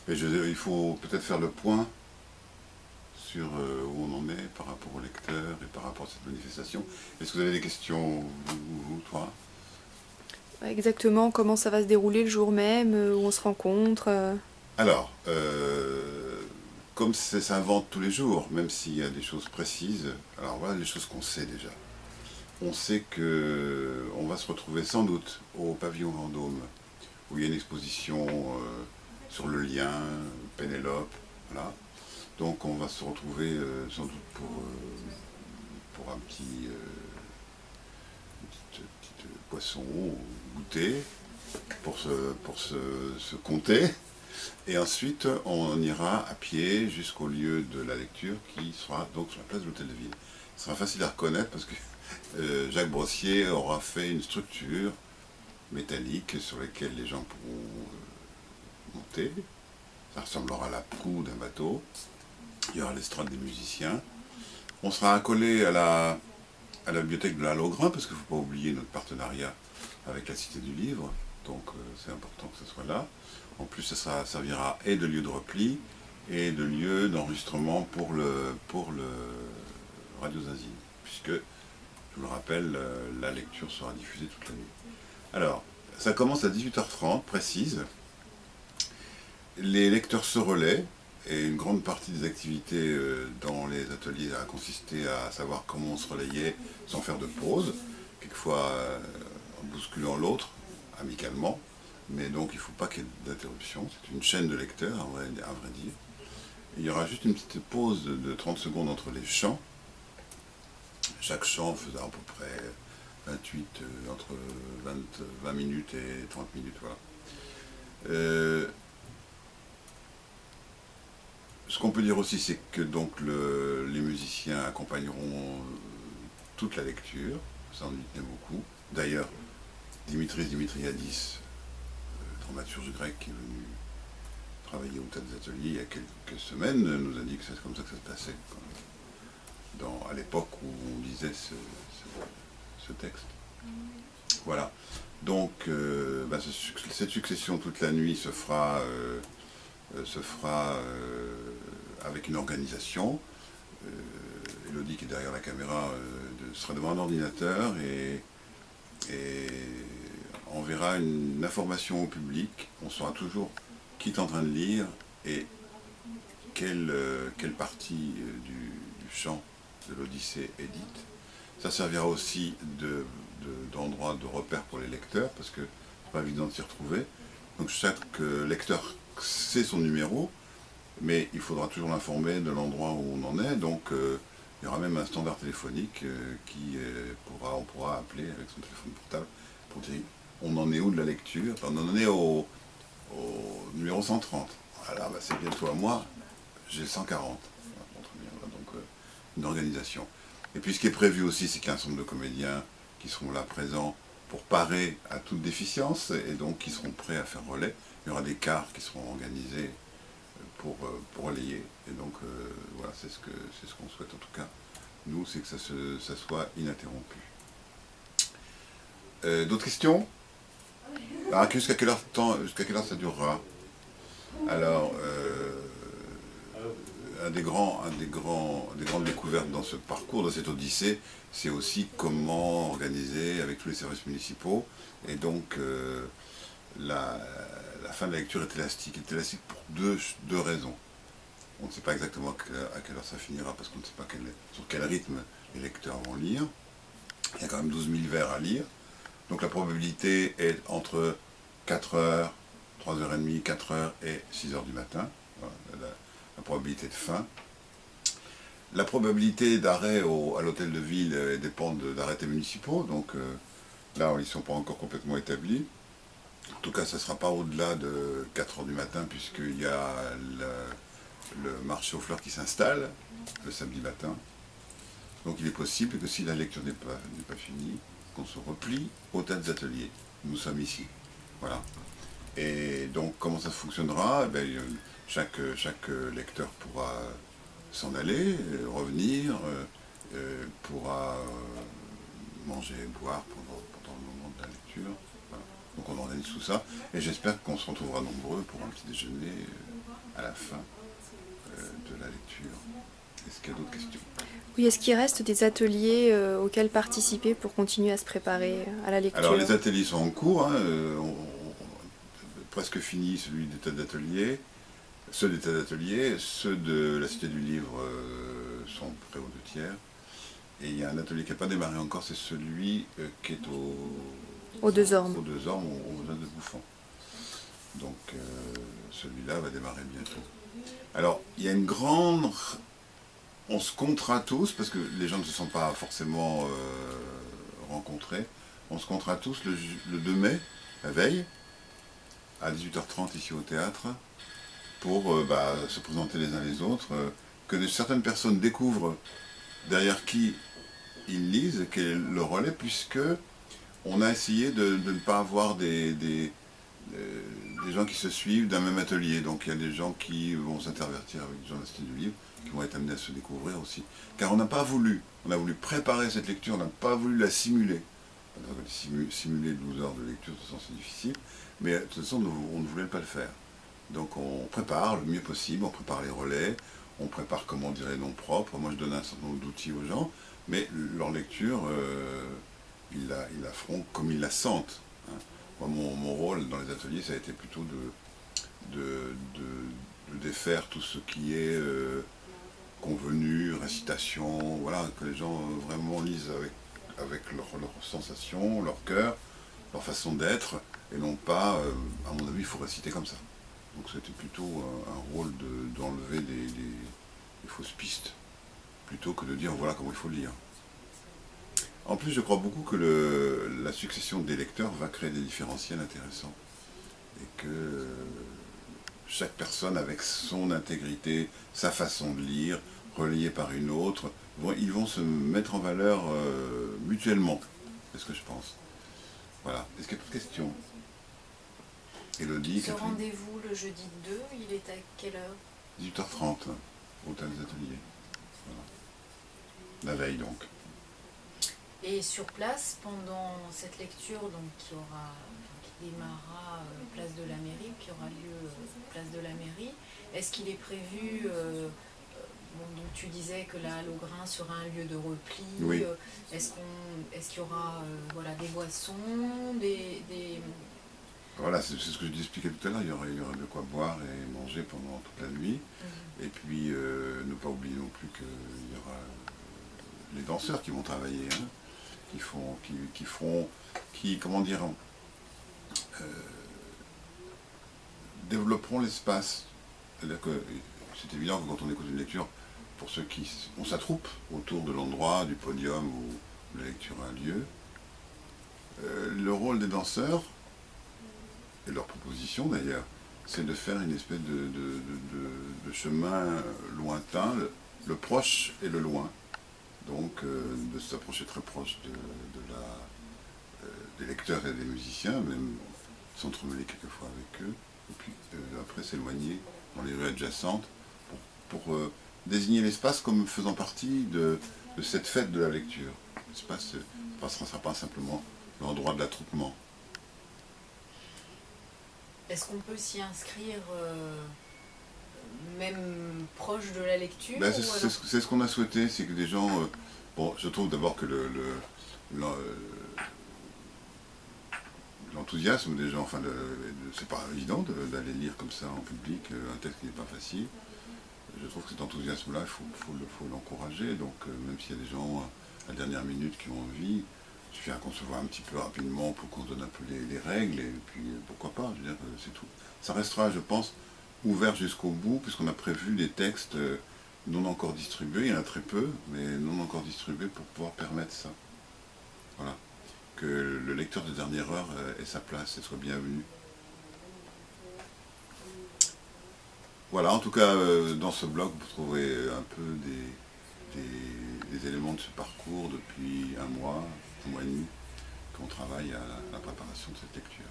Et il faut peut-être faire le point sur où on en est par rapport aux lecteurs et par rapport à cette manifestation. Est-ce que vous avez des questions, vous, toi? Exactement comment ça va se dérouler le jour même, où on se rencontre. Alors, comme ça s'invente tous les jours, même s'il y a des choses précises, alors voilà les choses qu'on sait déjà. On sait que on va se retrouver sans doute au pavillon Vendôme, où il y a une exposition sur le lien, Pénélope, voilà. Donc on va se retrouver sans doute pour un petit, petite boisson, goûter, se compter. Et ensuite, on ira à pied jusqu'au lieu de la lecture qui sera donc sur la place de l'Hôtel de Ville. Ce sera facile à reconnaître parce que Jacques Brossier aura fait une structure métallique sur laquelle les gens pourront monter. Ça ressemblera à la proue d'un bateau. Il y aura l'estrade des musiciens. On sera accolé à la bibliothèque de la Logrin parce qu'il ne faut pas oublier notre partenariat avec la Cité du Livre. Donc c'est important que ce soit là. En plus, ça servira et de lieu de repli et de lieu d'enregistrement pour le Radio Zazine, puisque, je vous le rappelle, la lecture sera diffusée toute la nuit. Alors, ça commence à 18h30, précise. Les lecteurs se relaient, et une grande partie des activités dans les ateliers a consisté à savoir comment on se relayait sans faire de pause, quelquefois en bousculant l'autre, amicalement. Mais donc il ne faut pas qu'il y ait d'interruption. C'est une chaîne de lecteurs, à vrai dire. Il y aura juste une petite pause de 30 secondes entre les chants. Chaque chant faisait à peu près 28, entre 20 minutes et 30 minutes. Voilà. Ce qu'on peut dire aussi, c'est que donc les musiciens accompagneront toute la lecture. Ça en tenait beaucoup. D'ailleurs, Dimitris Dimitriadis, dramaturge grec qui est venu travailler au théâtre des ateliers il y a quelques semaines, nous a dit que c'est comme ça que ça se passait à l'époque où on lisait ce texte. Voilà. Donc, cette succession toute la nuit se fera avec une organisation. Elodie, qui est derrière la caméra, sera devant un ordinateur et enverra une information au public. On saura toujours qui est en train de lire et quelle partie du chant de l'Odyssée est dite. Ça servira aussi d'endroit de repère pour les lecteurs, parce que c'est pas évident de s'y retrouver. Donc chaque lecteur sait son numéro, mais il faudra toujours l'informer de l'endroit où on en est. Donc il y aura même un standard téléphonique on pourra appeler avec son téléphone portable pour dire on en est où de la lecture. On en est au numéro 130. Voilà, c'est bientôt à moi, j'ai 140. Donc une organisation. Et puis ce qui est prévu aussi, c'est qu'il y a un certain nombre de comédiens qui seront là présents pour parer à toute déficience et donc qui seront prêts à faire relais. Il y aura des cars qui seront organisés pour relayer. Et donc voilà, c'est ce qu'on souhaite en tout cas. Nous, c'est que ça soit ininterrompu. D'autres questions? Alors, jusqu'à quelle heure ça durera? Alors, des grandes découvertes dans ce parcours, dans cette odyssée, c'est aussi comment organiser avec tous les services municipaux. Et donc, la fin de la lecture est élastique. Elle est élastique pour deux raisons. On ne sait pas exactement à quelle heure ça finira, parce qu'on ne sait pas sur quel rythme les lecteurs vont lire. Il y a quand même 12 000 vers à lire. Donc la probabilité est entre 4 heures, 3h30, 4 heures et 6 heures du matin. Voilà, la probabilité de fin. La probabilité d'arrêt à l'hôtel de ville dépend d'arrêtés municipaux. Donc là, ils ne sont pas encore complètement établis. En tout cas, ça ne sera pas au-delà de 4 heures du matin, puisqu'il y a le marché aux fleurs qui s'installe le samedi matin. Donc il est possible que si la lecture n'est pas finie, qu'on se replie au tas des ateliers. Nous sommes ici. Voilà. Et donc comment ça fonctionnera? Chaque lecteur pourra s'en aller, revenir, pourra manger et boire pendant le moment de la lecture. Voilà. Donc on organise tout ça. Et j'espère qu'on se retrouvera nombreux pour un petit déjeuner à la fin de la lecture. Est-ce qu'il y a d'autres questions? Oui, est-ce qu'il reste des ateliers auxquels participer pour continuer à se préparer à la lecture? Alors les ateliers sont en cours, hein, presque fini celui d'état d'atelier. Ceux d'état d'atelier, ceux de la Cité du Livre sont près aux 2 tiers. Et il y a un atelier qui n'a pas démarré encore, c'est celui qui est Aux Deux Ormes. aux Deux Ormes, au Jardin de Bouffon. Donc celui-là va démarrer bientôt. Alors, il y a une grande... On se comptera tous, parce que les gens ne se sont pas forcément rencontrés, on se comptera tous le 2 mai, la veille, à 18h30 ici au théâtre, pour se présenter les uns les autres, que certaines personnes découvrent derrière qui ils lisent, quel est le relais, puisque on a essayé de ne pas avoir des gens qui se suivent d'un même atelier. Donc il y a des gens qui vont s'intervertir avec des gens de la Cité du Livre, qui vont être amenés à se découvrir aussi. Car on n'a pas voulu, on a voulu préparer cette lecture, on n'a pas voulu la simuler. Simuler 12 heures de lecture, de toute façon c'est difficile, mais de toute façon on ne voulait pas le faire. Donc on prépare le mieux possible, on prépare les relais, on prépare comment dire les noms propres. Moi je donne un certain nombre d'outils aux gens, mais leur lecture, ils la feront comme ils la sentent. Hein. Moi, mon rôle dans les ateliers, ça a été plutôt de défaire tout ce qui est convenu, récitation, voilà, que les gens vraiment lisent avec leurs sensations, leur cœur, leur façon d'être, et non pas, à mon avis, il faut réciter comme ça. Donc c'était plutôt un rôle d'enlever des fausses pistes, plutôt que de dire voilà comment il faut lire. En plus, je crois beaucoup que la succession des lecteurs va créer des différentiels intéressants. Et que chaque personne, avec son intégrité, sa façon de lire, relayée par une autre, ils vont se mettre en valeur mutuellement. C'est ce que je pense. Voilà. Est-ce qu'il y a d'autres questions? Élodie, Ce rendez-vous le jeudi 2, il est à quelle heure? 18h30, au Hôtel des Ateliers. Voilà. La veille donc. Et sur place, pendant cette lecture donc, qui démarrera place de la mairie, qui aura lieu place de la mairie, est-ce qu'il est prévu, donc tu disais que la Halle au Grain sera un lieu de repli, oui. Est-ce qu'il y aura des boissons, Voilà, c'est ce que je t'expliquais tout à l'heure, il y aurait de quoi boire et manger pendant toute la nuit. Et puis, ne pas oublier non plus qu'il y aura les danseurs qui vont travailler, hein, développeront l'espace. C'est-à-dire que c'est évident que quand on écoute une lecture, pour ceux on s'attroupe autour de l'endroit, du podium où la lecture a lieu. Le rôle des danseurs, et leur proposition d'ailleurs, c'est de faire une espèce de chemin lointain, le proche et le loin. Donc de s'approcher très proche des lecteurs et des musiciens, même s'entremêler quelquefois avec eux, et puis après s'éloigner dans les rues adjacentes pour désigner l'espace comme faisant partie de cette fête de la lecture. L'espace ne sera pas simplement l'endroit de l'attroupement. Est-ce qu'on peut s'y inscrire même proche de la lecture? C'est ce qu'on a souhaité, c'est que des gens... bon, je trouve d'abord que l'enthousiasme des gens, enfin, c'est pas évident d'aller lire comme ça en public un texte qui n'est pas facile. Je trouve que cet enthousiasme-là, il faut l'encourager. Donc, même s'il y a des gens à la dernière minute qui ont envie, il suffit qu'on se voit un petit peu rapidement pour qu'on se donne un peu les règles, et puis pourquoi pas, je veux dire, c'est tout. Ça restera, je pense, ouvert jusqu'au bout, puisqu'on a prévu des textes non encore distribués, il y en a très peu, mais non encore distribués pour pouvoir permettre ça. Voilà. Que le lecteur de dernière heure ait sa place et soit bienvenu. Voilà, en tout cas, dans ce blog, vous trouverez un peu des éléments de ce parcours depuis un mois et demi, qu'on travaille à la préparation de cette lecture.